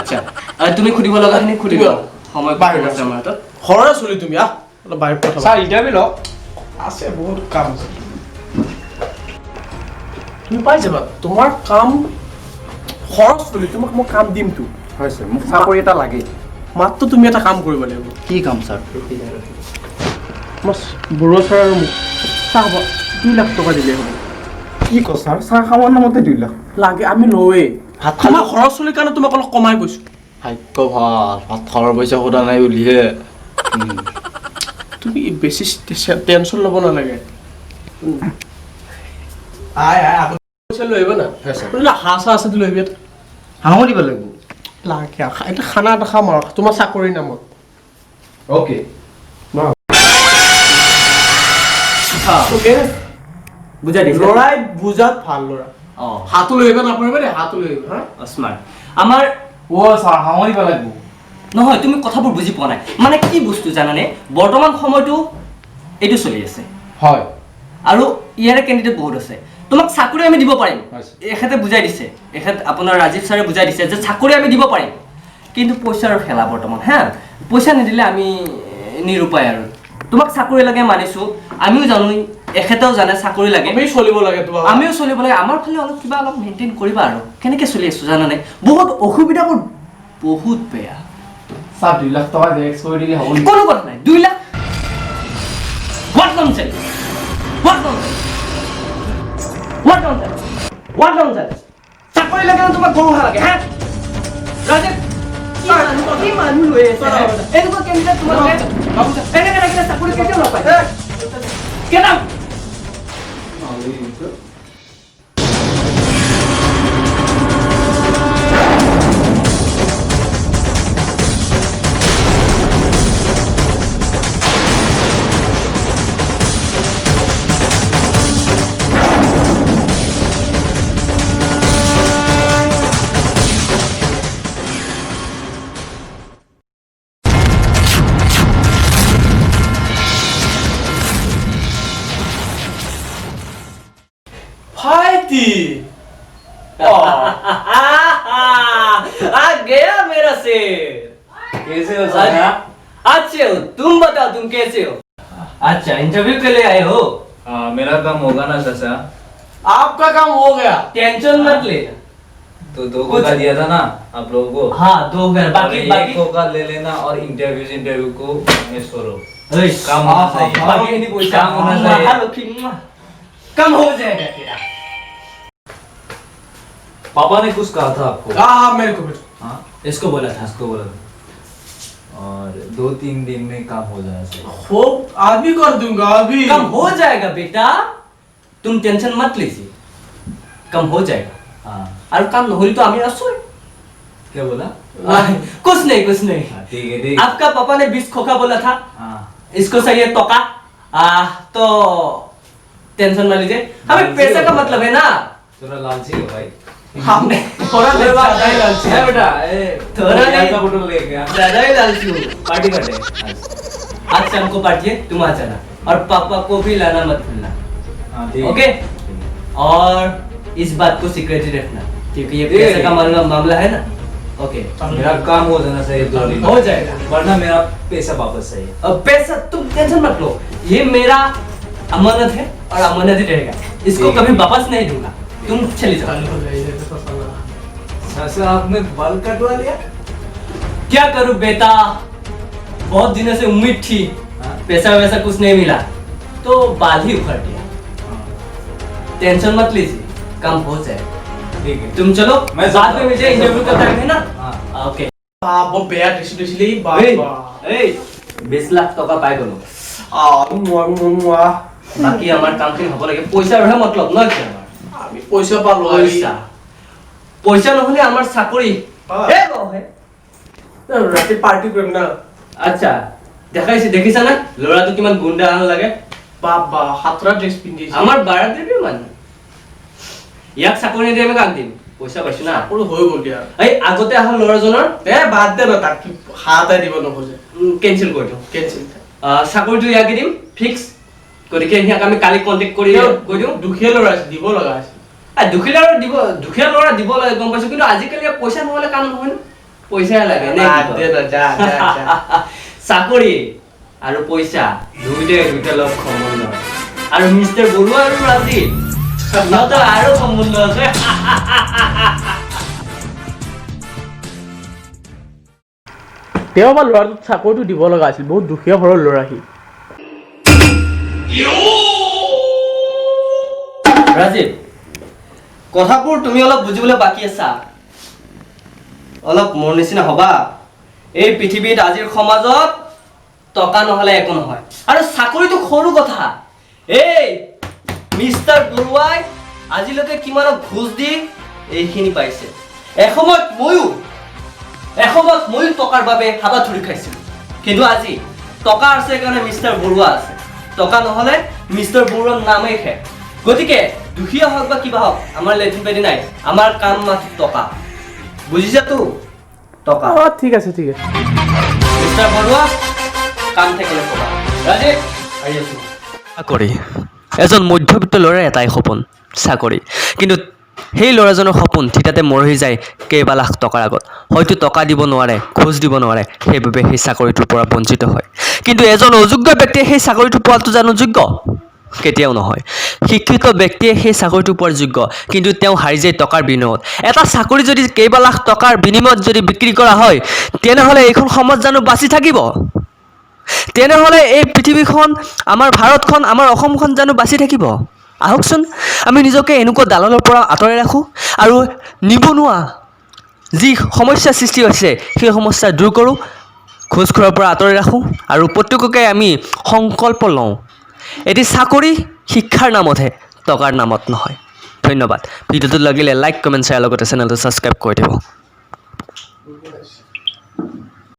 আচ্ছা তুমি সুধিব লগাখিনি সুধিব সময় বাহিৰত আছে আমাৰ হাতত সৰহ চলি তুমি আহ অলপ বাহিৰত কথা ছাৰ ইণ্টাৰভিউ লওক আছে বহুত কাম আছে তুমি পাই যাবা তোমাৰ কাম খৰচ চলি তোমাক মই কাম দিমতো হয় ছাৰ মোক চাকৰি এটা লাগে মাত্ৰ তুমি এটা কাম কৰিব লাগিব কি কাম ছাৰ মই বৰুৱা ছাৰ আৰু মোক চাহ খাব 2 লাখ টকা দিলে হ'ব কি ক ছাৰ চাহ খাবৰ নামতে 2 লাখ লাগে আমি লওঁৱেই ভাত তোমাৰ খৰচ চলিৰ কাৰণে তোমাক অলপ কমাই কৈছোঁ ভাগ্য ভাল ভাত খোৱাৰ পইচা সোধা নাই বুলিহে তুমি বেছি টেনশ্যন ল'ব নালাগে আই আগত পইচা লৈ আহিবা না বোলে হাঁহ চাহ আছে লৈ আহিবি হাঁহো দিব লাগিব লাগে এটা খানা এটা খাম আৰু তোমাৰ চাকৰিৰ নামত অ'কে বুজাই দিছে ল'ৰাই বুজাত ভাল ল'ৰা অঁ হাতো লৈ আহিবা নাপাৰিবা দেই হাতো লৈ আহিবা হা স্মাৰ্ট আমাৰ ছাৰ হাঁহো দিব লাগিব নহয় তুমি কথাবোৰ বুজি পোৱা নাই মানে কি বস্তু জানানে বৰ্তমান সময়টো এইটো চলি আছে হয় আৰু ইয়াৰে কেণ্ডিডেট বহুত আছে তোমাক চাকৰি আমি দিব পাৰিম হয়। এখেতে বুজাই দিছে এখেত আপোনাৰ ৰাজীৱ ছাৰে বুজাই দিছে যে চাকৰি আমি দিব পাৰিম কিন্তু পইচাৰ খেলা বৰ্তমান হা পইচা নিদিলে আমি নিৰুপায় আৰু তোমাক চাকৰি লাগে মানিছোঁ আমিও জানো এখেতেও জানে চাকৰি লাগে আমি চলিব লাগে তোমাৰ আমিও চলিব লাগে আমাৰ ফালে অলপ কিবা অলপ মেইনটেইন কৰিবা আৰু কেনেকৈ চলি আছোঁ জানানে বহুত অসুবিধাবোৰ বহুত বেয়া ছাৰ 2 লাখ টকা ডেক্স কৰি দিলে হ'ব কোনো কথা নাই 2 lakh what nonsense what nonsense what nonsense what nonsense চাকৰি লাগে না তোমাক গৰু লাগে হা ৰাজীৱ কি মানুহ লৈ আছে এনেকুৱা কেণ্ডিডেট তোমালোকে এনেকৈ লাগিলে চাকৰি কেতিয়াও নাপায় কেনা ভাইটি आ गया मेरा शेर कैसे हो सर अच्छे हो तुम बताओ तुम कैसे हो अच्छा इंटरव्यू के लिए आए हो मेरा काम होगा ना चाचा आपका काम हो गया टेंशन मत लेना तो 2 कोका दिया था ना आप लोगों को हाँ 2 घर बाकी एक बाकी कोका ले लेना और इंटरव्यू को मिस करो ओए, काम होना चाहिए बाकी नहीं कोई काम होना चाहिए कम हो जाएगा तेरा पापा ने कुछ कहा था आपको हाँ मेरे को भी हाँ इसको बोला था इसको बोला था और 2-3 दिन में काम हो जाना चाहिए हो अभी कर दूंगा अभी कम हो जाएगा बेटा तुम टेंशन मत लीजिए कम हो जाएगा हाँ और काम न होली तो हमें असो क्या बोला कुछ नहीं हाँ, ठीक है ठीक आपका पापा ने 20 खोखा बोला था हाँ इसको चाहिए टोका तो टेंशन मत लीजिए हमें पैसा का मतलब है ना थोड़ा लालची हो भाई हमने थोड़ा ज्यादा ही लालची है बेटा थोड़ा नहीं का फोटो लेके आ ज्यादा ही लालची हूँ पार्टी करते हैं आज शाम को पार्टी है तुम आ जाना और पापा को भी लाना मत भूलना हाँ ठीक है ओके और इस बात को सीक्रेट ही रखना क्योंकि ये ठीक है। पैसे का मामला है ना ओके मेरा काम हो जाना चाहिए 2 दिन हो जाएगा वरना मेरा पैसा वापस चाहिए अब पैसा तुम टेंशन मत लो ये मेरा अमानत है और अमानत ही रहेगा इसको ठीक है। कभी वापस नहीं दूंगा तुम चली जाओ चाचा आपने बाल कटवा लिया क्या करूं बेटा बहुत दिनों से उम्मीद थी हाँ? पैसा वैसा कुछ नहीं मिला तो बाल ही उखड़ गया टेंशन मत लीजिए काम हो जाएगा ठीक है तुम चलो मैं बाद में मुझे इंटरव्यू का टाइम है ना हाँ ओके বাপ বেয়া দিছো দিছিলি বাপ এই 20 লাখ টকা পাই গলো বাকি আমার কামখিনি হ'ব লাগে পইচাৰহে মতলব নহয় কি আমাৰ আমি পইচা পালো পইচা পইচা নহলে আমাৰ চাকৰি হে নহয় ৰাতি পাৰ্টি কৰিম না আচ্ছা দেখিছা না ল'ৰাটো কিমান গুণ্ডা লাগে বাপ বা হাতৰা ড্ৰেছ পিন্ধিছে আমাৰ বাৰাত দেবি মানুহ ইয়াক চাকৰি নিদিয়ে আমি কাক দিম পইচা পাইছো না সকলো হৈ গ'ল দিয়া এই আগতে অহা ল'ৰাজনৰ বাদ দে না তাক হাত দিব নোখোজে কেনচেল কৰি দিওঁ কেনচেল চাকৰিটো ইয়াকে দিম ফিক্স গতিকে ইয়াক আমি কালি কণ্টেক্ট কৰি কৈ দিওঁ দুখীয়া ল'ৰা আছে দিব লগা আছে দুখীয়া ল'ৰা দিব লাগে গম পাইছো কিন্তু আজিকালি পইচা নহ'লে কাম নহয় ন পইচা লাগে নে চাকৰি আৰু পইচা দুইটা লগ সম্বন্ধ আৰু মিষ্টাৰ বৰুৱা আৰু ৰাজীৱ সিহঁতৰ আৰু সম্বন্ধ আছে তেওঁ বা ল'ৰাটোক চাকৰিটো দিব লগা আছিল বহুত দুখীয়া ঘৰৰ ল'ৰা সি ৰাজীৱ কথাবোৰ তুমি অলপ বুজিবলৈ বাকী আছা অলপ মোৰ নিচিনা হবা এই পৃথিৱীত আজিৰ সমাজত টকা নহলে একো নহয় আৰু চাকৰিটো সৰু কথা এই মিষ্টাৰ বৰুৱাই আজিলৈকে কিমান ঘুষ দি এইখিনি পাইছে এসময়ত ময়ো টকাৰ বাবে হাবা ধৰি খাইছিলো কিন্তু আজি টকা আছে কাৰণে মিষ্টাৰ বৰুৱা আছে টকা নহলে মিষ্টাৰ বৰুৱাৰ নামেই শেষ গতিকে দুখীয়া হওক বা কিবা হওক আমাৰ লেটিন পেটি নাই আমাৰ কাম মাথো টকা বুজিছা তো টকা অঁ ঠিক আছে মিষ্টাৰ বৰুৱা কাম থাকিলে ক'বা ৰাজীৱ আহি আছো চাকৰি এজন মধ্যবিত্ত ল'ৰাৰ এটাই সপোন চাকৰি কিন্তু সেই ল'ৰাজনৰ সপোন থিতাতে মৰহি যায় কেইবা লাখ টকাৰ আগত হয়তো টকা দিব নোৱাৰে খোজ দিব নোৱাৰে সেইবাবে সেই চাকৰিটোৰ পৰা বঞ্চিত হয় কিন্তু এজন অযোগ্য ব্যক্তিয়ে সেই চাকৰিটো পোৱাটো জানো যোগ্য কেতিয়াও নহয় শিক্ষিত ব্যক্তিয়ে সেই চাকৰিটো পোৱাৰ যোগ্য কিন্তু তেওঁ হাৰি যায় টকাৰ বিনিময়ত এটা চাকৰি যদি কেইবা লাখ টকাৰ বিনিময়ত যদি বিক্ৰী কৰা হয় তেনেহ'লে এইখন সমাজ জানো বাচি থাকিব তেনেহ'লে এই পৃথিৱীখন আমাৰ ভাৰতখন আমাৰ অসমখন জানো বাচি থাকিব আহকচোন আমি নিজকে এনেকুৱা দালালৰ পৰা আঁতৰাই ৰাখোঁ আৰু নিবনুৱা যি সমস্যাৰ সৃষ্টি হৈছে সেই সমস্যা দূৰ কৰোঁ ঘোষখোৰৰ পৰা আঁতৰাই ৰাখোঁ আৰু প্ৰত্যেককে আমি সংকল্প লওঁ এটি চাকৰি শিক্ষাৰ নামতহে টকাৰ নামত নহয় ধন্যবাদ ভিডিঅ'টো লাগিলে লাইক কমেণ্ট শ্বেয়াৰ লগতে চেনেলটো ছাবস্ক্ৰাইব কৰি দিব